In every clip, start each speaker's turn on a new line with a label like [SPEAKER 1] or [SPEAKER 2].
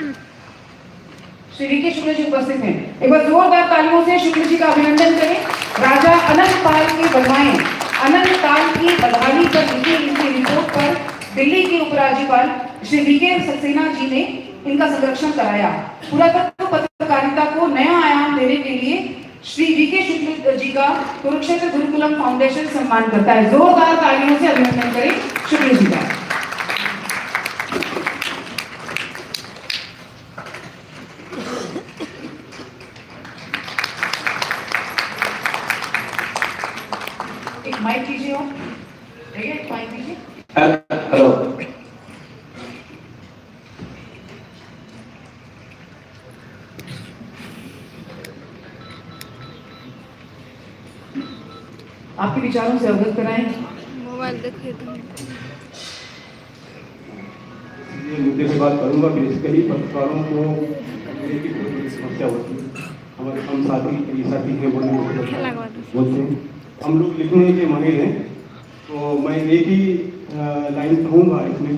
[SPEAKER 1] Shri VK Shukla ji उपस्थित हैं। एक बार जोरदार तालियों से शुक्ल जी का अभिनंदन करें। राजा अनंत पाल की बधाएं। अनंत पाल की बधाई पर लिखी इनकी रिपोर्ट पर दिल्ली के उपराज्यपाल श्री वीके सक्सेना जी ने इनका संरक्षण कराया। पुरातत्व पत्रकारिता को नया आयाम देने के लिए श्री वीके शुक्ल जी का कुरुक्षेत्र गुरुकुलम फाउंडेशन सम्मान करता है। जोरदार तालियों से अभिनंदन करें शुक्ल जी का। एक माइक कीजिए और माइक कीजिए।
[SPEAKER 2] हेलो,
[SPEAKER 1] आपके विचारों से अवगत कराएं।
[SPEAKER 3] मोबाइल देखिए तो
[SPEAKER 2] ये मुद्दे पे बात करूंगा। बेसिकली पत्रकारों को मेरे की बहुत बड़ी समस्या होती है। हमारे हम साथी हैं बोलते हैं। हम लोग लिखने के माहिर हैं, तो मैं एक ही लाइन कहूँगा इसमें।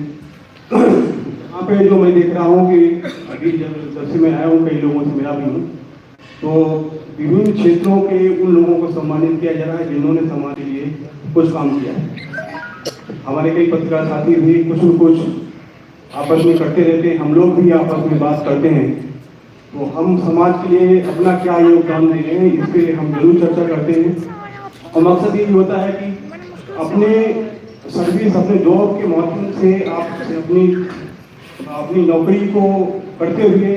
[SPEAKER 2] यहाँ पे जो मैं देख रहा हूँ कि अभी जब से मैं आया हूँ, कई लोगों से मिला भी हूँ, तो विभिन्न क्षेत्रों के उन लोगों को सम्मानित किया जा रहा है जिन्होंने समाज के लिए कुछ काम किया है। हमारे कई पत्रकार साथी भी कुछ न कुछ आपस में करते रहते हैं, हम लोग भी आपस में बात करते हैं। तो हम समाज के लिए अपना क्या योगदान दे रहे हैं, इस पर हम जरूर चर्चा करते हैं। और मकसद ये होता है कि अपने सर्विस, अपने जॉब के माध्यम से आप अपनी नौकरी को करते हुए,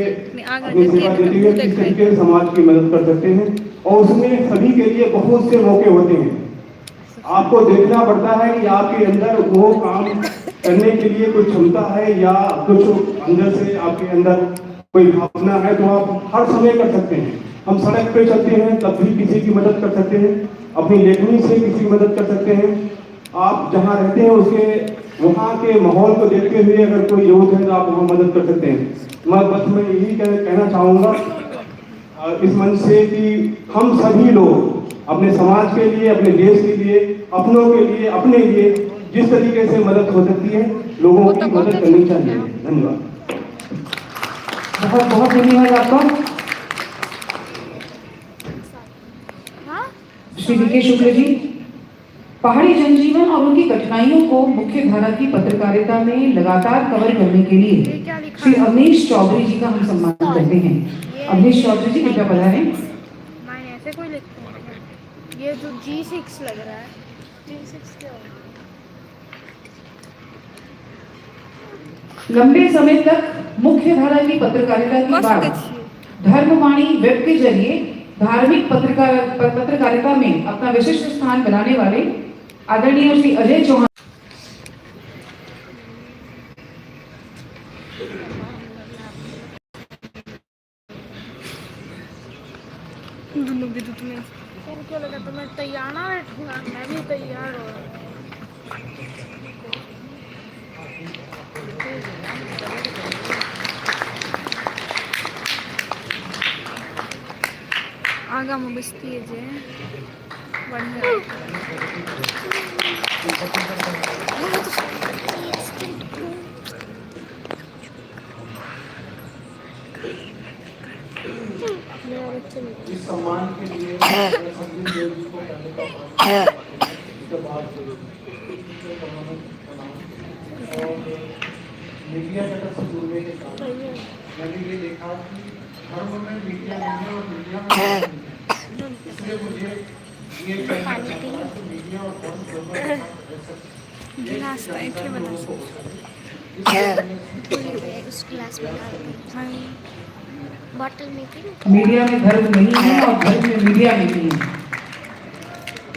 [SPEAKER 2] अपनी सेवा देते हुए किस तरीके से समाज की मदद कर सकते हैं। और उसमें सभी के लिए बहुत से मौके होते हैं। आपको देखना पड़ता है कि आपके अंदर वो काम करने के लिए कोई क्षमता है या कुछ अंदर से आपके अंदर कोई भावना है, तो आप हर समय कर सकते हैं। हम सड़क पे चलते हैं तब भी किसी की मदद कर सकते हैं, अपनी लेखनी से किसी की मदद कर सकते हैं। आप जहाँ रहते हैं उसके वहाँ के माहौल को देखते हुए अगर कोई जरूरत है तो आप वहाँ मदद कर सकते हैं। मैं यही कहना चाहूँगा इस मंच से कि हम सभी लोग अपने समाज के लिए, अपने देश के लिए, अपनों के लिए, अपने लिए जिस तरीके से मदद हो सकती है, लोगों की मदद करनी चाहिए। धन्यवाद।
[SPEAKER 1] बहुत बहुत धन्यवाद आपका। श्री वीके शुक्ल जी, पहाड़ी जनजीवन और उनकी कठिनाइयों को मुख्य धारा की पत्रकारिता में लगातार कवर करने के लिए श्री अवनीश चौधरी जी का हम सम्मान करते हैं। अवनीश चौधरी जी कृपया पधारें।
[SPEAKER 3] ऐसे कोई लिखते हैं। ये जो G6 लग रहा है, G6 क्या है?
[SPEAKER 1] लंबे समय तक मुख्य धारा की पत्रकारिता की बात धर्मवाणी वेब के जरिए धार्मिक पत्रकारिता में अपना विशिष्ट स्थान बनाने वाले आदरणीय श्री अजय चौहान
[SPEAKER 3] दोनों भी दूध में क्या लगा? तो मैं तैयार ना बैठूंगा, मैं भी तैयार हो रहा हूँ। आगा में बसती है जे बढ़िया।
[SPEAKER 2] इस सम्मान के लिए मीडिया जगत से जुड़ने के कारण मैंने ये देखा कि धर्म में मीडिया नहीं है और मीडिया में इसलिए मुझे ये कहना चाहता हूं कि मीडिया और धर्म दोनों
[SPEAKER 1] मीडिया में धर्म नहीं है और धर्म में मीडिया नहीं है।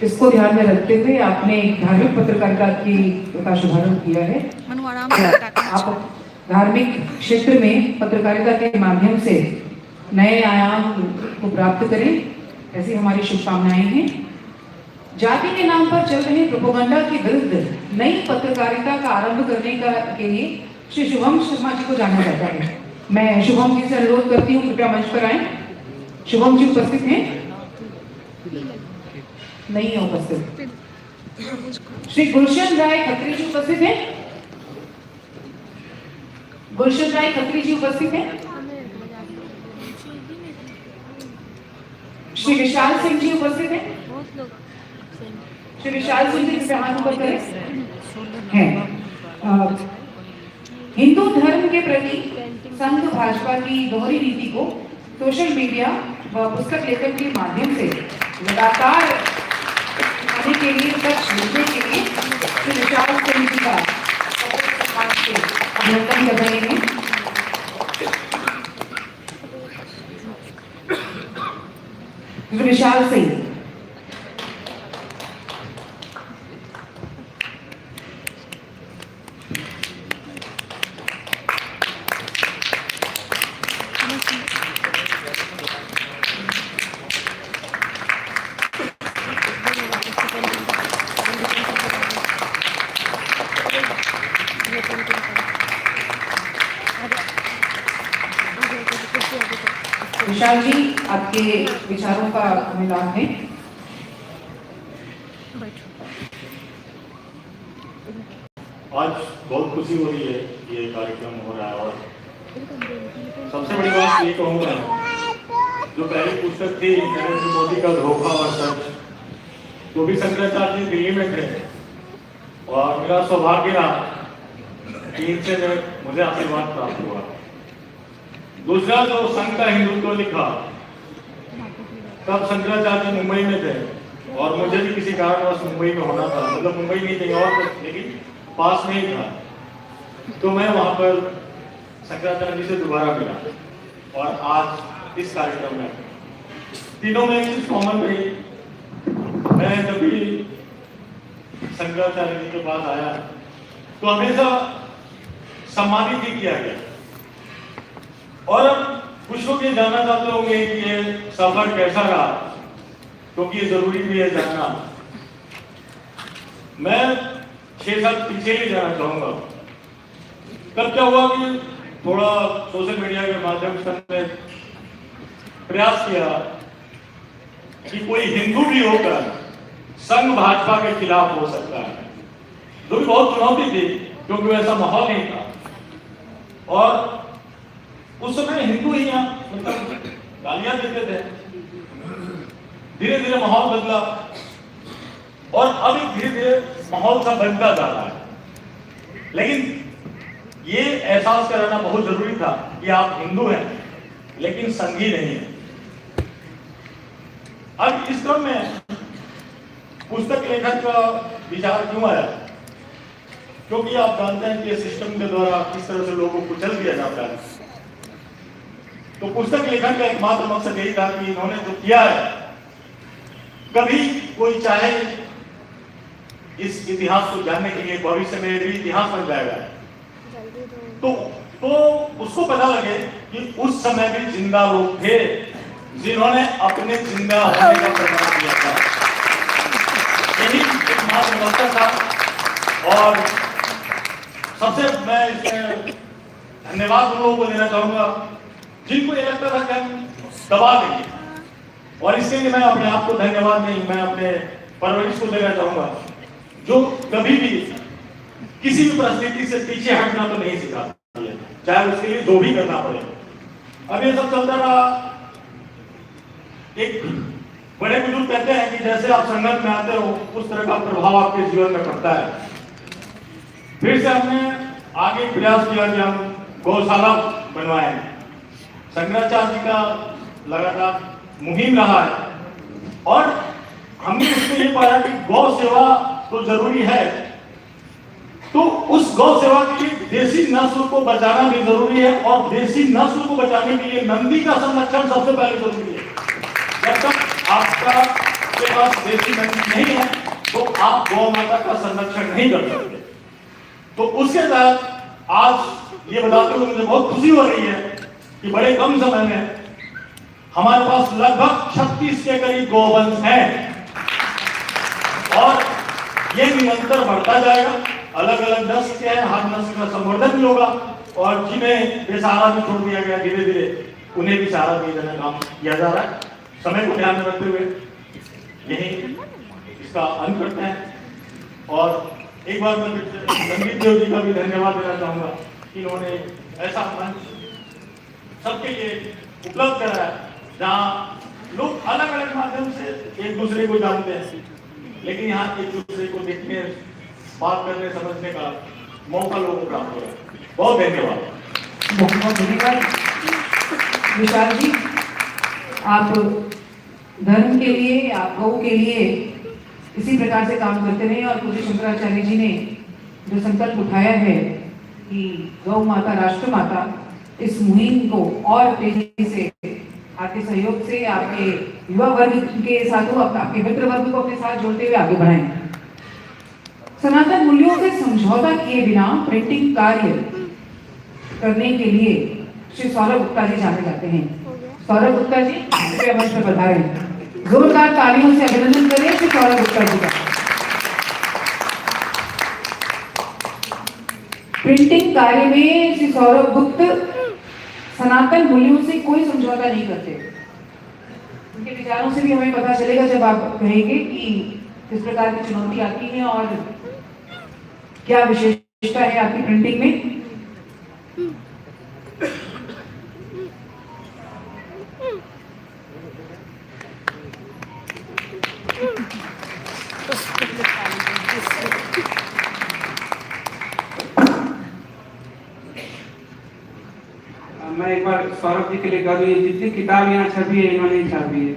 [SPEAKER 1] इसको ध्यान में रखते हुए आपने एक धार्मिक पत्रकारिता का शुभारंभ किया है। आप धार्मिक क्षेत्र में पत्रकारिता के माध्यम से नए आयाम को प्राप्त करें, ऐसी हमारी शुभकामनाएं हैं। जाति के नाम पर चल रहे प्रोपेगेंडा के विरुद्ध नई पत्रकारिता का आरंभ करने के लिए श्री शुभम शर्मा जी को जाना जाता है। मैं शुभम जी से अनुरोध करती हूँ कृपया मंच पर आए। शुभम जी उपस्थित हैं? नहीं है उपस्थित। श्री गुलशन राय खत्री जी उपस्थित हैं? गुलशन राय खत्री जी उपस्थित हैं। श्री विशाल सिंह जी उपस्थित हैं। श्री विशाल सिंह जी कृपया हाथ ऊपर करें। हैं हिंदू धर्म के प्रति संघ भाजपा की दोहरी नीति को सोशल मीडिया व पुस्तक लेखन के माध्यम से लगातार आने के लिए सच मिलने के लिए श्री विशाल सिंह जी का समाज से अभिनंदन कर रहे हैं। विशाल सिंह विशाल जी आपके विचारों का मिलान है।
[SPEAKER 4] आज बहुत खुशी हो रही है ये कार्यक्रम हो रहा है और सबसे बड़ी बात ये कहूँगा, जो पहली पुस्तक थी नरेंद्र मोदी का धोखा और सच, तो भी शंकराचार्य जी दिल्ली में थे और मेरा सौभाग्य रहा कि इनसे मुझे आशीर्वाद प्राप्त हुआ। दूसरा, जो संघ का हिंदुत्व लिखा तब शंकराचार्य मुंबई में थे और मुझे भी किसी कारणवश मुंबई में होना था, मतलब मुंबई नहीं कहीं और, लेकिन पास में ही था, तो मैं वहां पर शंकराचार्य जी से दोबारा मिला और आज इस कार्यक्रम में तीनों में एक चीज कॉमन रही। मैं जब भी शंकराचार्य जी के पास आया तो हमेशा सम्मानित ही किया गया। और अब कुछ लोग ये जानना चाहते होंगे कि ये सफर कैसा रहा, क्योंकि ये जरूरी भी है जानना। मैं 6 साल पीछे ही जाना चाहूंगा। कब क्या हुआ कि थोड़ा सोशल मीडिया के माध्यम से हमने प्रयास किया कि कोई हिंदू भी होकर संघ भाजपा के खिलाफ हो सकता है, जो भी बहुत चुनौती थी क्योंकि वैसा माहौल नहीं था। और उस समय हिंदू ही मतलब गालियां देते थे। धीरे धीरे माहौल बदला और अब धीरे धीरे माहौल सा बनता जा रहा है। लेकिन ये एहसास कराना बहुत जरूरी था कि आप हिंदू हैं लेकिन संघी नहीं है। अब इस क्रम में पुस्तक लेखन का विचार क्यों आया? क्योंकि आप जानते हैं कि सिस्टम के द्वारा किस तरह से लोगों को कुचल दिया जाता है। तो पुस्तक लेखन का एकमात्र मकसद यही था कि इन्होंने जो किया है, कभी कोई चाहे इस इतिहास को जानने के लिए भविष्य में भी इतिहास बन जाएगा, तो उसको पता लगे कि उस समय भी जिंदा लोग थे जिन्होंने अपने जिंदा होने का प्रमाण दिया था। यही एकमात्र मकसद था। और सबसे मैं इसमें धन्यवाद उन लोगों को देना चाहूंगा जिनको ये लगता था कि हम दबा देंगे, और इसके लिए मैं अपने आप को धन्यवाद नहीं, मैं अपने परवरिश को देना चाहूंगा, जो कभी भी किसी भी परिस्थिति से पीछे हटना तो नहीं सिखाती है, चाहे उसके लिए जो भी करना पड़े। अब ये सब चलता रहा। एक बड़े बुजुर्ग कहते हैं कि जैसे आप संगत में आते हो उस तरह का प्रभाव आपके जीवन में पड़ता है। फिर से हमने आगे प्रयास किया कि हम गौशाला बनवाएं। शंकराचार्य जी का लगातार मुहिम रहा है और हमने उसमें ये पाया कि गौ सेवा तो जरूरी है, तो उस गौ सेवा के लिए देसी नस्ल को बचाना भी जरूरी है, और देसी नस्ल को बचाने के लिए नंदी का संरक्षण सबसे पहले जरूरी है। जब तक आपका के पास देसी नंदी नहीं है तो आप गौ माता का संरक्षण नहीं कर सकते। तो उसके तहत आज ये बताते हुए मुझे बहुत खुशी हो रही है कि बड़े कम समय में हमारे पास लगभग 36 के करीब गौवंश हैं और ये निरंतर बढ़ता जाएगा। अलग अलग नस्ल के हैं, हर नस्ल का संवर्धन भी होगा, और जिन्हें बेसहारा भी छोड़ दिया गया धीरे धीरे उन्हें भी सहारा दिए जाने का काम किया जा रहा है। समय को ध्यान में रखते हुए यही इसका अंत करते हैं। और एक बार मैं संगीत देव जी का भी धन्यवाद देना चाहूंगा कि इन्होंने ऐसा मंच सबके लिए उपलब्ध कर रहा है, जहाँ लोग अलग अलग माध्यम से एक दूसरे को जानते हैं, लेकिन यहाँ एक दूसरे को देखने, बात करने, समझने का मौका लोगों को प्राप्त हो रहा है। बहुत धन्यवाद।
[SPEAKER 1] बहुत बहुत धन्यवाद विशाल जी। आप धर्म के लिए, आप गौ के लिए इसी प्रकार से काम करते रहे और पूज्य शंकराचार्य जी ने जो संकल्प उठाया है कि गौ माता राष्ट्र माता, इस मुहिम को और तेजी से आपके सहयोग से, आपके युवा वर्ग के साथों, आपके मित्र वर्ग को अपने साथ जोड़ते हुए आगे बढ़ाएं। सनातन मूल्यों से समझौता किए बिना प्रिंटिंग कार्य करने के लिए श्री सौरभ गुप्ता जी जाने जाते हैं। सौरभ गुप्ता जी कृपया मंच पर पधारें। जोरदार तालियों से अभिनंदन करें श्री सौरभ गुप्ता जी का। प्रिंटिंग कार्य में श्री सौरभ गुप्त सनातन मूल्यों से कोई समझौता नहीं करते। उनके विचारों से भी हमें पता चलेगा जब आप कहेंगे कि किस प्रकार की चुनौती आती है और क्या विशेषता है आपकी प्रिंटिंग में।
[SPEAKER 5] मैं एक बार सौरभ जी के लिए कह दूं, जितनी किताब यहाँ छपी है इन्होंने ही छपी है।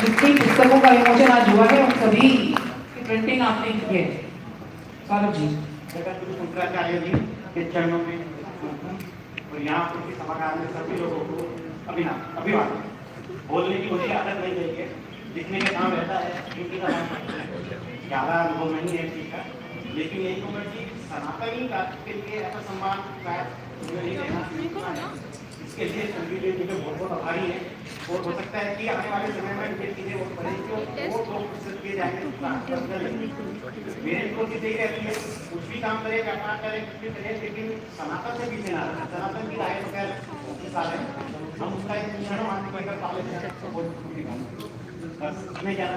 [SPEAKER 1] जितनी पुस्तकों का विमोचन आज हुआ है उन सभी की प्रिंटिंग आपने की है। सौरभ जी,
[SPEAKER 6] जगत गुरु शंकराचार्य जी के चरणों में और यहाँ पर सभागार में सभी लोगों को अभिवादन। बोलने की कोई आदत नहीं चाहिए, लिखने का काम रहता है, ड्यूटी का काम करते हैं। ज़्यादा अनुभव नहीं है ठीक है, लेकिन यही होगा कि सनातनी राष्ट्र के लिए ऐसा सम्मान शायद नहीं देना, इसके लिए संगीत जी के बहुत बहुत आभारी है। और हो सकता है कि आने वाले समय में ये चीज़ें और बढ़ेंगी और वो 2% किए जाएंगे। मेरे को चीज़ यही रहती है, कुछ भी काम करें, व्यापार करें, कुछ भी करें, लेकिन सनातन से पीछे ना रहें। सनातन की राय तो खैर हम उसका एक क्षण मानते हैं, बस नहीं जाना।